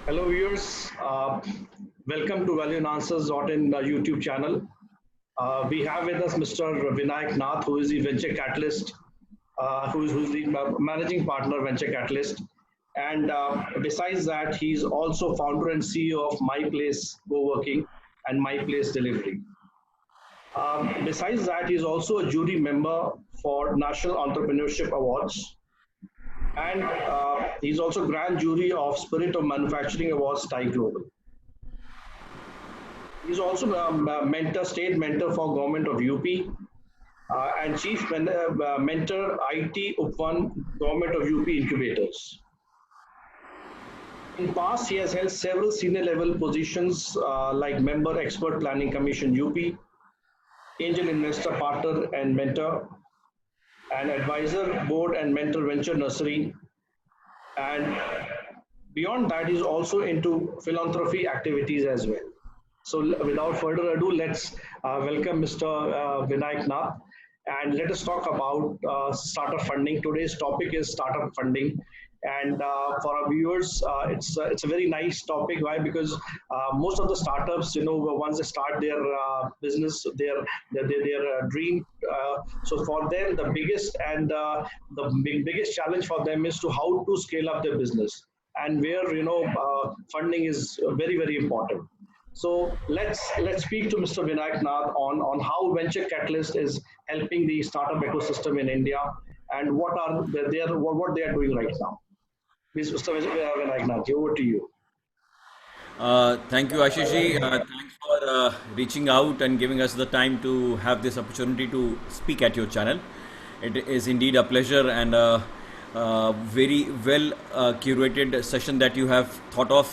Hello, viewers. Welcome to Value and Answers in YouTube channel. We have with us Mr. Vinayak Nath, who is the venture catalyst, who's the managing partner venture catalyst, and besides that, he's also founder and CEO of My Place Co-working and My Place Delivery. Besides that, he's also a jury member for National Entrepreneurship Awards, and he's also grand jury of Spirit of Manufacturing Awards Thai Global. He's also a mentor, state mentor for government of UP and chief mentor IT Upwan government of UP incubators. In past, he has held several senior level positions like member expert planning commission UP, angel investor partner and mentor, and advisor board and mentor venture nursery. And beyond that, he's also into philanthropy activities as well. So without further ado, let's welcome Mr. Vinayak Nath and let us talk about startup funding. Today's topic is startup funding. And for our viewers, it's a very nice topic. Why? Because most of the startups, once they start their business, their dream. So for them, the biggest and biggest challenge for them is to how to scale up their business, and where funding is very important. So let's speak to Mr. Vinayak Nath on how Venture Catalyst is helping the startup ecosystem in India and what they are doing right now. Please, Mr. Vinayak Nath, over to you. Thank you, Ashish. Thanks for reaching out and giving us the time to have this opportunity to speak at your channel. It is indeed a pleasure and a very well curated session that you have thought of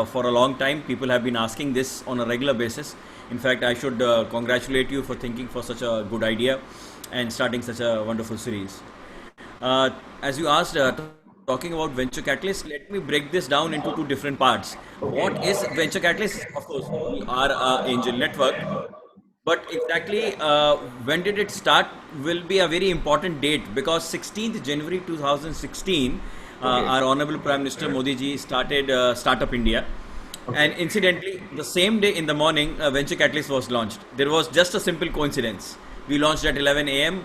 for a long time. People have been asking this on a regular basis. In fact, I should congratulate you for thinking for such a good idea and starting such a wonderful series. As you asked, talking about venture catalyst, let me break this down into two different parts. Okay. What is venture catalyst? Of course, we are a angel network, but exactly when did it start will be a very important date because 16th January 2016, Okay. our Honorable Prime Minister Modi ji started Startup India. And Okay. incidentally, the same day in the morning, Venture Catalyst was launched. There was just a simple coincidence. We launched at 11 a.m.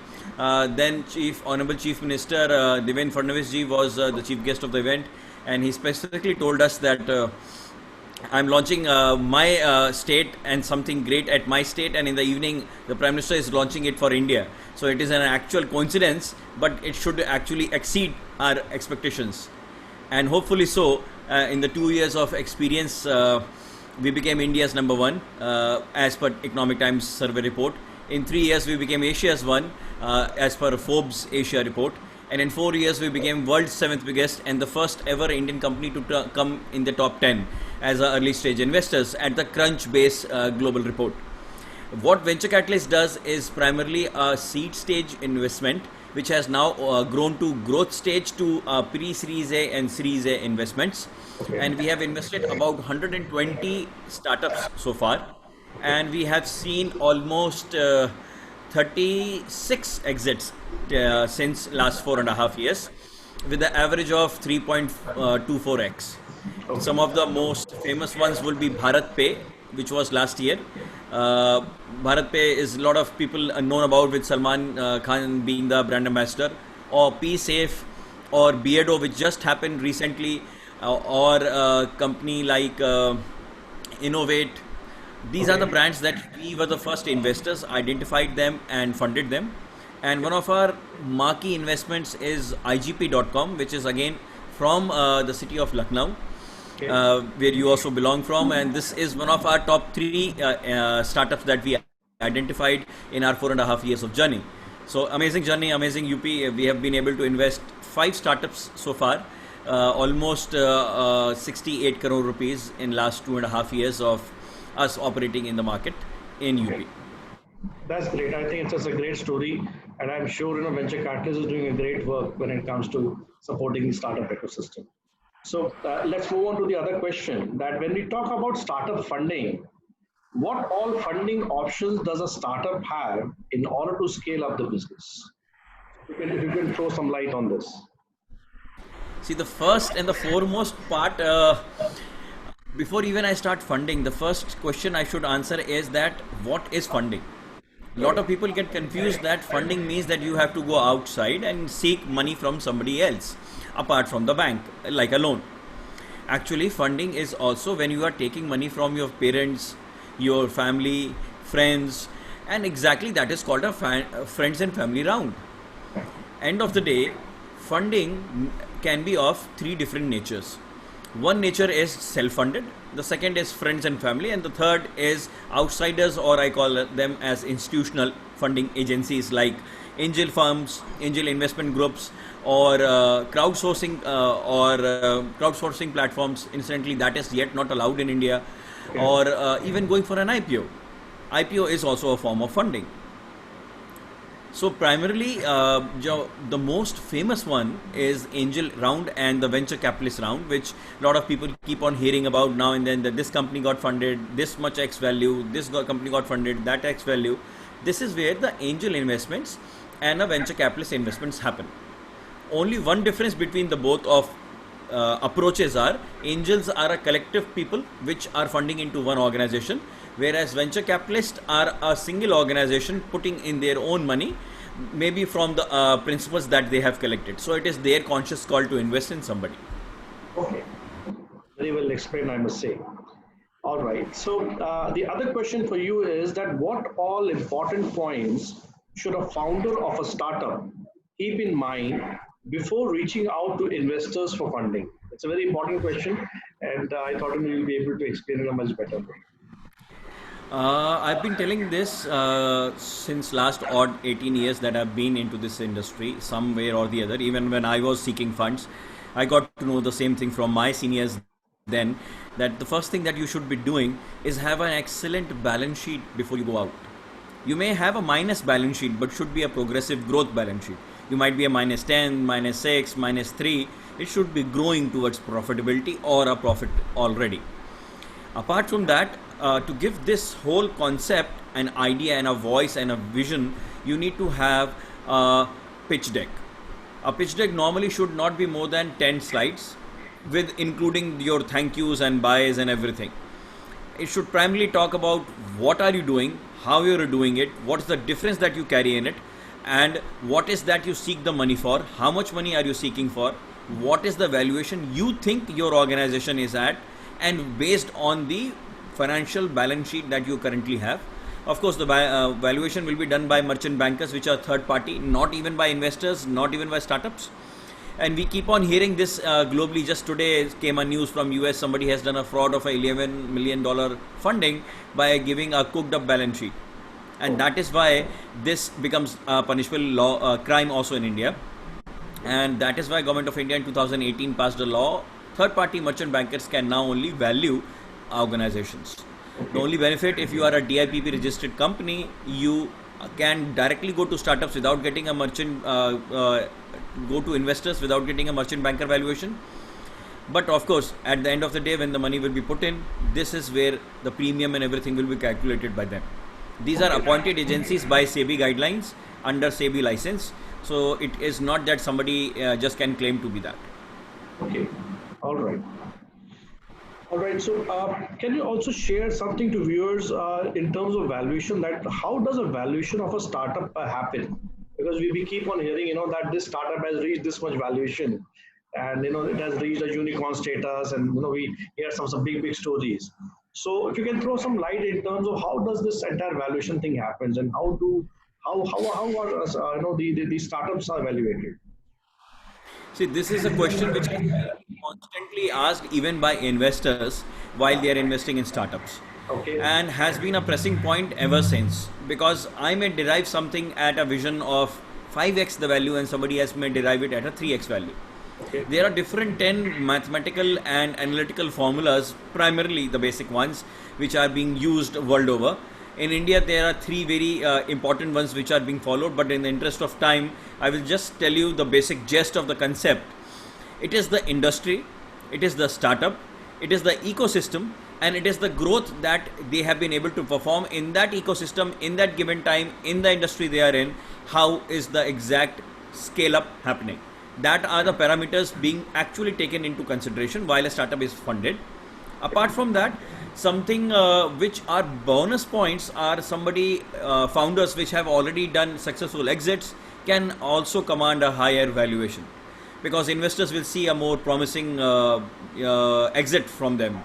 Then Honorable Chief Minister Devendra Fadnavis ji was the chief guest of the event, and he specifically told us that I'm launching my state and something great at my state, and in the evening, the Prime Minister is launching it for India. So it is an actual coincidence, but it should actually exceed our expectations. And hopefully so. In the 2 years of experience, we became India's number one as per Economic Times survey report. In 3 years, we became Asia's one as per Forbes Asia report. And in 4 years, we became world's seventh biggest and the first ever Indian company to come in the top 10 as early stage investors at the Crunchbase global report. What Venture Catalyst does is primarily a seed stage investment, which has now grown to growth stage to pre-series A and series A investments. Okay. And we have invested about 120 startups so far. And we have seen almost 36 exits since last 4.5 years with the average of 3.24x. Some Okay. of the most famous ones will be Bharat Pay, which was last year. Uh, Bharat Pay is a lot of people known about with Salman Khan being the brand ambassador, or P Safe, or Beardo, which just happened recently, or a company like Innovate. These are the Okay. brands that we were the first investors, identified them and funded them. And one of our marquee investments is IGP.com, which is again from the city of Lucknow, Okay. where you also belong from. And this is one of our top three startups that we identified in our 4.5 years of journey. So amazing journey, amazing UP. We have been able to invest five startups so far, almost 68 crore rupees in last 2.5 years of us operating in the market in Okay. UP. That's great. I think it's just a great story, and I'm sure Venture Catalyst is doing a great work when it comes to supporting the startup ecosystem. So let's move on to the other question. That when we talk about startup funding, what all funding options does a startup have in order to scale up the business? If you can throw some light on this. See, the first and the foremost part, Before even I start funding, the first question I should answer is that what is funding? A lot of people get confused that funding means that you have to go outside and seek money from somebody else apart from the bank, like a loan. Actually, funding is also when you are taking money from your parents, your family, friends, and exactly that is called a friends and family round. End of the day, funding can be of three different natures. One nature is self-funded, the second is friends and family, and the third is outsiders, or I call them as institutional funding agencies like angel firms, angel investment groups, or crowdsourcing platforms. Incidentally, that is yet not allowed in India, or even going for an IPO. IPO is also a form of funding. So primarily, the most famous one is angel round and the venture capitalist round, which a lot of people keep on hearing about now and then, that this company got funded this much X value, company got funded that X value. This is where the angel investments and a venture capitalist investments happen. Only one difference between the both of approaches are angels are a collective people which are funding into one organization, whereas venture capitalists are a single organization putting in their own money, maybe from the principles that they have collected. So it is their conscious call to invest in somebody. Okay, very well explained, I must say. All right. So the other question for you is that what all important points should a founder of a startup keep in mind before reaching out to investors for funding? It's a very important question, and I thought you will be able to explain it in a much better way. I've been telling this since last odd 18 years that I've been into this industry some way or the other. Even when I was seeking funds, I got to know the same thing from my seniors then, that the first thing that you should be doing is have an excellent balance sheet before you go out. You may have a minus balance sheet, but should be a progressive growth balance sheet. You might be a minus 10, minus 6, minus 3. It should be growing towards profitability or a profit already. Apart from that, to give this whole concept an idea and a voice and a vision, you need to have a pitch deck. A pitch deck normally should not be more than 10 slides, with including your thank yous and buys and everything. It should primarily talk about what are you doing, how you are doing it, what's the difference that you carry in it, and what is that you seek the money for, how much money are you seeking for, what is the valuation you think your organization is at, and based on the financial balance sheet that you currently have. Of course, the valuation will be done by merchant bankers, which are third party, not even by investors, not even by startups. And we keep on hearing this globally. Just today came a news from US, somebody has done a fraud of a $11 million funding by giving a cooked up balance sheet. And that is why this becomes a punishable law, crime also in India. And that is why Government of India in 2018 passed a law. Third party merchant bankers can now only value organizations. The only benefit, if you are a DIPP registered company, you can directly go to startups without getting a merchant, go to investors without getting a merchant banker valuation. But of course, at the end of the day, when the money will be put in, this is where the premium and everything will be calculated by them. These are appointed agencies by SEBI guidelines under SEBI license. So it is not that somebody just can claim to be that. Okay. All right. All right. So, can you also share something to viewers in terms of valuation? That how does a valuation of a startup happen? Because we keep on hearing, that this startup has reached this much valuation, and it has reached a unicorn status, and we hear some big stories. So, if you can throw some light in terms of how does this entire valuation thing happens, and how are the startups are evaluated? See, this is a question which is constantly asked even by investors while they are investing in startups. Okay. And has been a pressing point ever since, because I may derive something at a vision of 5x the value and somebody else may derive it at a 3x value. Okay. There are different 10 mathematical and analytical formulas, primarily the basic ones, which are being used world over. In India, there are three very important ones which are being followed, but in the interest of time, I will just tell you the basic gist of the concept. It is the industry, it is the startup, it is the ecosystem, and it is the growth that they have been able to perform in that ecosystem, in that given time, in the industry they are in. How is the exact scale up happening? That are the parameters being actually taken into consideration while a startup is funded. Apart from that, something which are bonus points are somebody founders which have already done successful exits can also command a higher valuation because investors will see a more promising exit from them.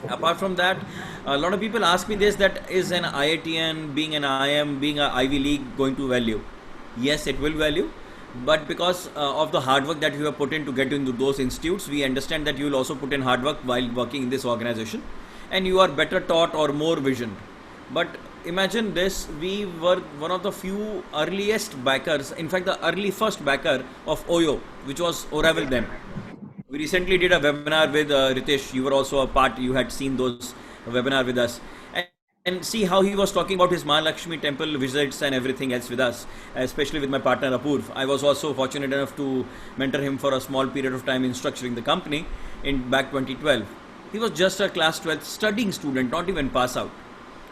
Apart from that, a lot of people ask me this, that is an IITian being an IIM, being a Ivy League going to value? Yes, it will value, but because of the hard work that you have put in to get into those institutes, we understand that you will also put in hard work while working in this organization, and you are better taught or more visioned. But imagine this, we were one of the few earliest backers, in fact the early first backer of OYO, which was Oracle then. We recently did a webinar with Ritesh. You were also a part. You had seen those webinar with us, and see how he was talking about his Mahalakshmi temple visits and everything else with us, especially with my partner Apurv. I was also fortunate enough to mentor him for a small period of time in structuring the company in back 2012. He was just a class 12th studying student, not even pass out.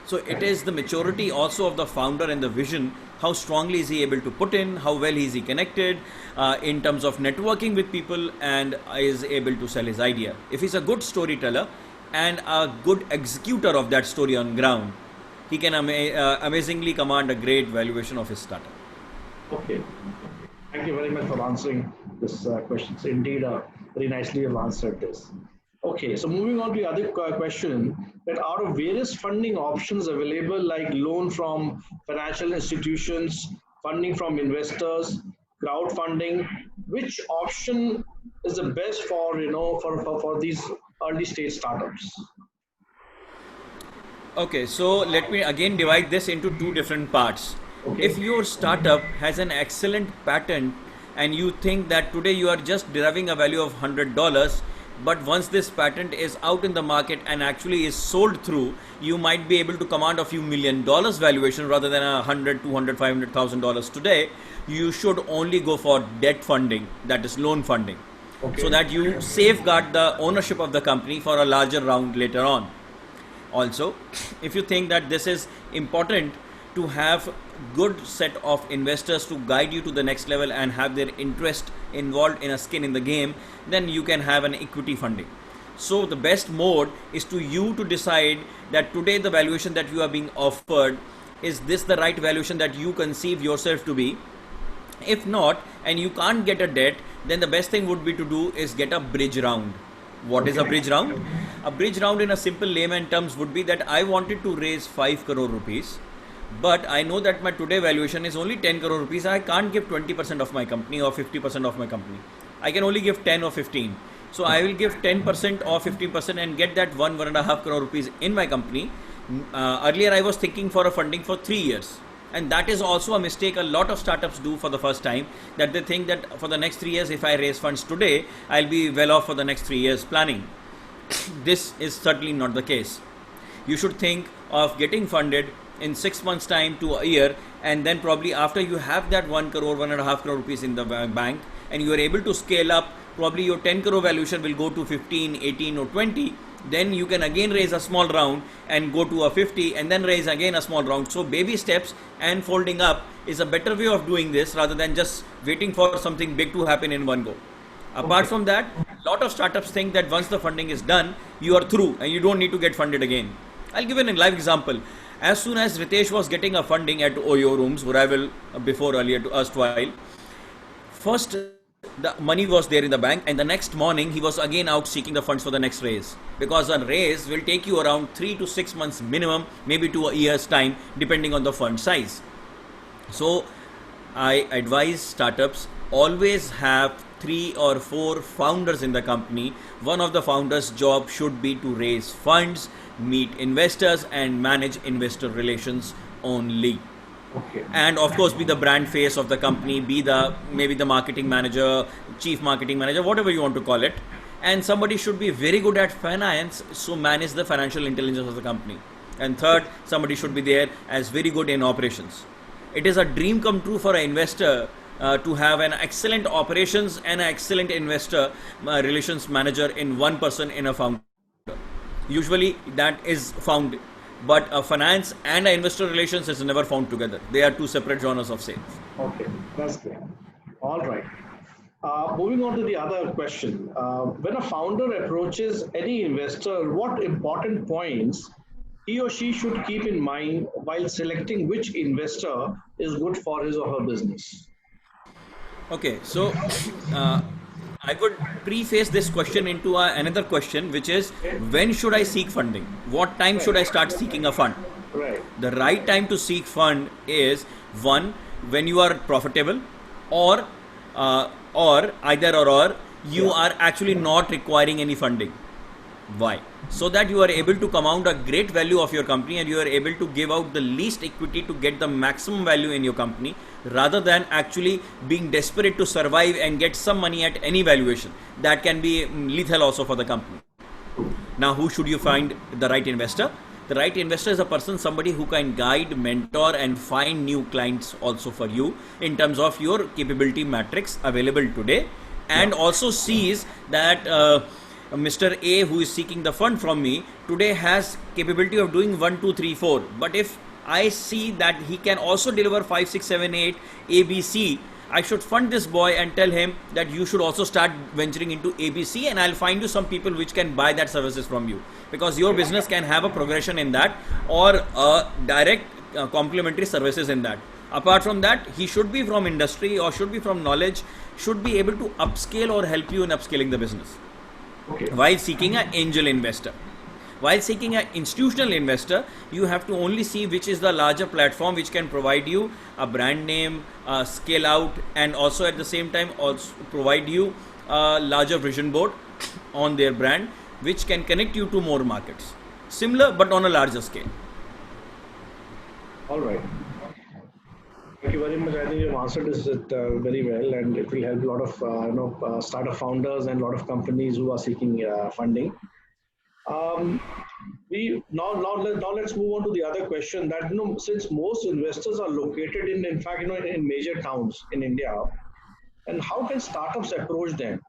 So it is the maturity also of the founder and the vision. How strongly is he able to put in? How well is he connected in terms of networking with people and is able to sell his idea? If he's a good storyteller and a good executor of that story on ground, he can amazingly command a great valuation of his startup. Okay. Thank you very much for answering this question. So indeed, very nicely you've answered this. Okay, so moving on to the other question, that out of various funding options available like loan from financial institutions, funding from investors, crowdfunding, which option is the best for for these early stage startups? Okay, so let me again divide this into two different parts. Okay. If your startup has an excellent patent and you think that today you are just deriving a value of $100, but once this patent is out in the market and actually is sold through, you might be able to command a few $1 million valuation rather than $100, $200, $500,000 today. You should only go for debt funding, that is loan funding, Okay. so that you safeguard the ownership of the company for a larger round later on. Also, if you think that this is important to have good set of investors to guide you to the next level and have their interest involved in a skin in the game, then you can have an equity funding. So the best mode is to you to decide that today the valuation that you are being offered, is this the right valuation that you conceive yourself to be? If not, and you can't get a debt, then the best thing would be to do is get a bridge round. What is a bridge round? A bridge round in a simple layman terms would be that I wanted to raise 5 crore rupees, but I know that my today valuation is only 10 crore rupees. I can't give 20% of my company or 50% of my company. I can only give 10 or 15. So I will give 10% or 15% and get that 1.5 crore rupees in my company. Earlier I was thinking for a funding for 3 years. And that is also a mistake a lot of startups do for the first time, that they think that for the next 3 years, if I raise funds today, I'll be well off for the next 3 years planning. This is certainly not the case. You should think of getting funded in 6 months time to a year, and then probably after you have that 1 crore, 1.5 crore rupees in the bank and you are able to scale up, probably your 10 crore valuation will go to 15, 18 or 20. Then you can again raise a small round and go to a 50 and then raise again a small round. So baby steps and folding up is a better way of doing this rather than just waiting for something big to happen in one go. Apart from that, a lot of startups think that once the funding is done, you are through and you don't need to get funded again. I'll give you a live example. As soon as Ritesh was getting a funding at OYO Rooms, where I will before earlier to erstwhile, first the money was there in the bank, and the next morning he was again out seeking the funds for the next raise, because a raise will take you around 3 to 6 months minimum, maybe to a year's time, depending on the fund size. So I advise startups always have 3 or 4 founders in the company. One of the founders' job should be to raise funds, meet investors and manage investor relations only. Okay. And of course be the brand face of the company, be the maybe the marketing manager, chief marketing manager, whatever you want to call it. And somebody should be very good at finance, so manage the financial intelligence of the company. And third, somebody should be there as very good in operations. It is a dream come true for an investor to have an excellent operations and an excellent investor relations manager in one person in a founder. Usually that is found, but finance and investor relations is never found together. They are two separate genres of sales. Okay, that's great. All right. Moving on to the other question. When a founder approaches any investor, what important points he or she should keep in mind while selecting which investor is good for his or her business? Okay, so uh, I would preface this question into another question, which is Okay. when should I seek funding? What time should Right. I start seeking a fund? Right. The right time to seek fund is one, when you are profitable, or or you Yeah. are actually not requiring any funding. Why? So that you are able to command a great value of your company and you are able to give out the least equity to get the maximum value in your company, rather than actually being desperate to survive and get some money at any valuation. That can be lethal also for the company. True. Now, who should you find the right investor? The right investor is a person, somebody who can guide, mentor, and find new clients also for you in terms of your capability matrix available today, Yeah. and also sees that Mr. A, who is seeking the fund from me today, has capability of doing 1, 2, 3, 4. But if I see that he can also deliver 5, 6, 7, 8, A, B, C, I should fund this boy and tell him that you should also start venturing into ABC, and I'll find you some people which can buy that services from you, because your business can have a progression in that, or a direct complementary services in that. Apart from that, he should be from industry or should be from knowledge, should be able to upscale or help you in upscaling the business Okay. while seeking an angel investor. While seeking an institutional investor, you have to only see which is the larger platform which can provide you a brand name, scale out, and also at the same time also provide you a larger vision board on their brand, which can connect you to more markets. Similar but on a larger scale. All right. Thank you very much. I think you've answered this very well, and it will help a lot of startup founders and a lot of companies who are seeking funding. Um, we now let's move on to the other question that since most investors are located in fact in major towns in India, and how can startups approach them?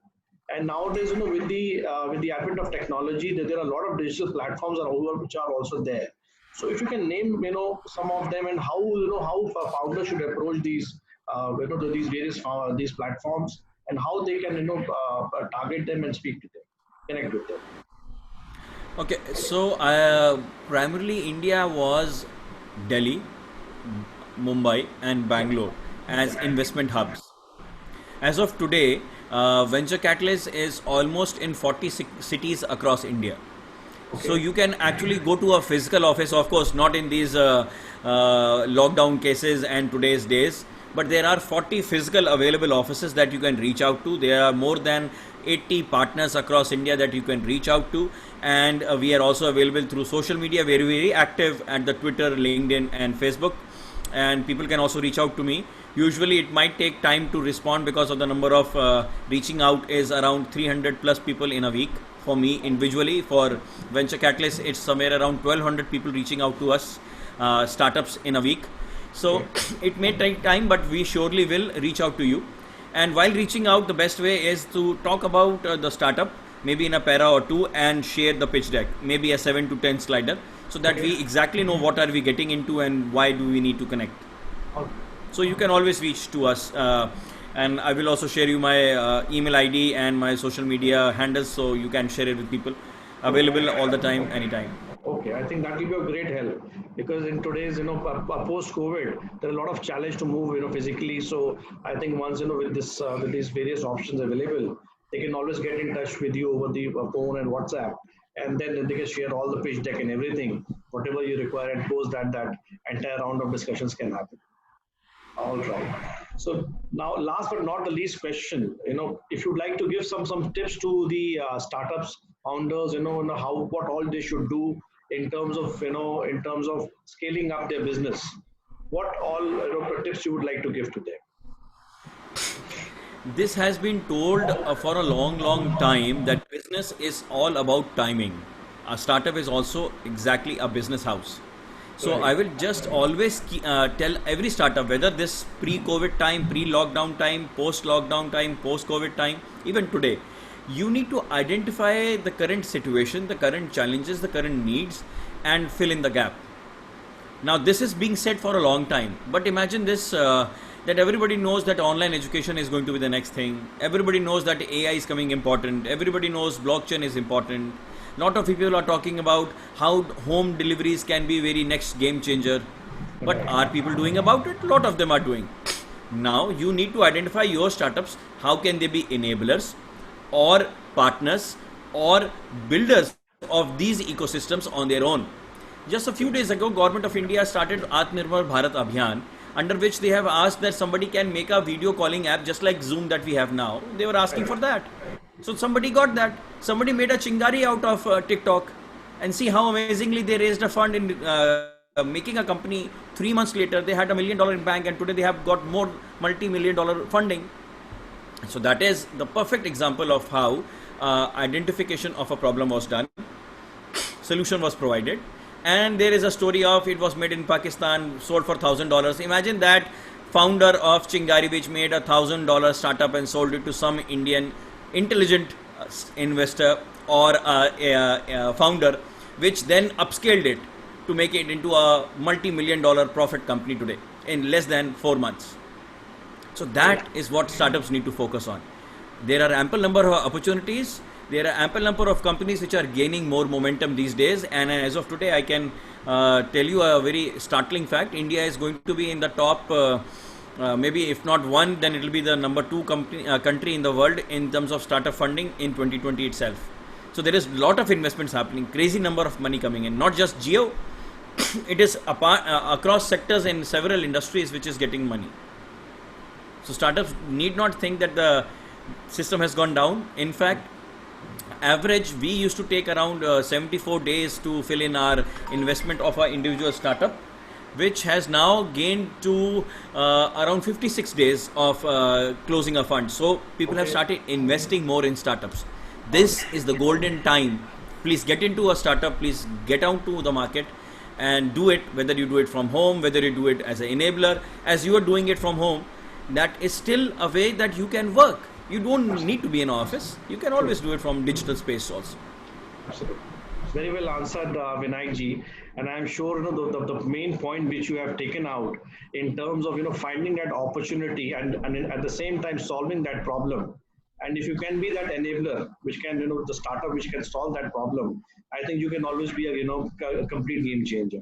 And nowadays, with the advent of technology, there are a lot of digital platforms which are also there. So if you can name some of them, and how a founder should approach these various these platforms, and how they can target them and speak to them, connect with them. Okay, so primarily India was Delhi, Mumbai, and Bangalore as investment hubs. As of today, Venture Catalyst is almost in 40 cities across India. So Okay. you can actually go to a physical office, of course, not in these lockdown cases and today's days, but there are 40 physical available offices that you can reach out to. There are more than 80 partners across India that you can reach out to, and we are also available through social media, very active at the Twitter, LinkedIn, and Facebook, and people can also reach out to me. Usually it might take time to respond because of the number of reaching out is around 300 plus people in a week for me individually. For Venture Catalyst, it's somewhere around 1200 people reaching out to us, startups in a week. So Okay. it may take time, but we surely will reach out to you. And while reaching out, the best way is to talk about the startup, maybe in a para or two, and share the pitch deck, maybe a 7 to 10 slider, so that Okay. we exactly know what are we getting into and why do we need to connect. Okay. So you can always reach to us, and I will also share you my email ID and my social media handles, so you can share it with people. Available all the time, anytime. Okay, I think that will be a great help because in today's post COVID, there are a lot of challenge to move physically. So I think once with this with these various options available, they can always get in touch with you over the phone and WhatsApp, and then they can share all the pitch deck and everything, whatever you require, and post that entire round of discussions can happen. All right. So now, last but not the least question, if you'd like to give some tips to the startups founders, how what all they should do in terms of in terms of scaling up their business, what all tips you would like to give to them? This has been told for a long time that business is all about timing. A startup is also exactly a business house. So Right. I will just always tell every startup, whether this pre-COVID time, pre-lockdown time, post-lockdown time, post-COVID time, even today, you need to identify the current situation, the current challenges, the current needs, and fill in the gap. Now, this is being said for a long time, but imagine this that everybody knows that online education is going to be the next thing. Everybody knows that AI is coming important. Everybody knows blockchain is important. Lot of people are talking about how home deliveries can be very next game changer. But are people doing about it? Lot of them are doing. Now you need to identify your startups. How can they be enablers or partners or builders of these ecosystems on their own? Just a few days ago, Government of India started Atmanirbhar Bharat Abhiyan, under which they have asked that somebody can make a video calling app just like Zoom that we have now. They were asking for that. So somebody got that. Somebody made a chingari out of TikTok, and see how amazingly they raised a fund in making a company. 3 months later, they had $1 million in bank, and today they have got more multi-million dollar funding. So that is the perfect example of how identification of a problem was done, solution was provided, and there is a story of it was made in Pakistan, sold for $1,000. Imagine that founder of Chingari, which made $1,000 startup and sold it to some Indian intelligent investor or a founder, which then upscaled it to make it into a multi-million dollar profit company today in less than 4 months. So that is what startups need to focus on. There are ample number of opportunities. There are ample number of companies which are gaining more momentum these days. And as of today, I can tell you a very startling fact. India is going to be in the top, maybe if not one, then it will be the number 2 country in the world in terms of startup funding in 2020 itself. So there is a lot of investments happening, crazy number of money coming in, not just Geo. It is across sectors in several industries which is getting money. So startups need not think that the system has gone down. In fact, average we used to take around 74 days to fill in our investment of our individual startup, which has now gained to around 56 days of closing a fund. So people have started investing more in startups. This is the golden time. Please get into a startup, please get out to the market and do it, whether you do it from home, whether you do it as an enabler. As you are doing it from home, that is still a way that you can work. You don't need to be in office. You can always do it from digital space also. Absolutely. Very well answered, Vinayak ji. And I'm sure the main point which you have taken out in terms of finding that opportunity and at the same time solving that problem. And if you can be that enabler, which can the startup which can solve that problem, I think you can always be a complete game changer.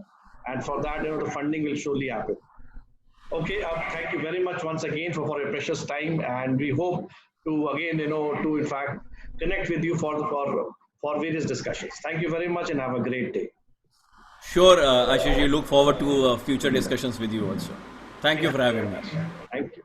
And for that, the funding will surely happen. Okay, thank you very much once again for your precious time, and we hope to again, to in fact connect with you for various discussions. Thank you very much, and have a great day. Sure, Ashish, you look forward to future discussions with you also. Thank you for having me. Thank you.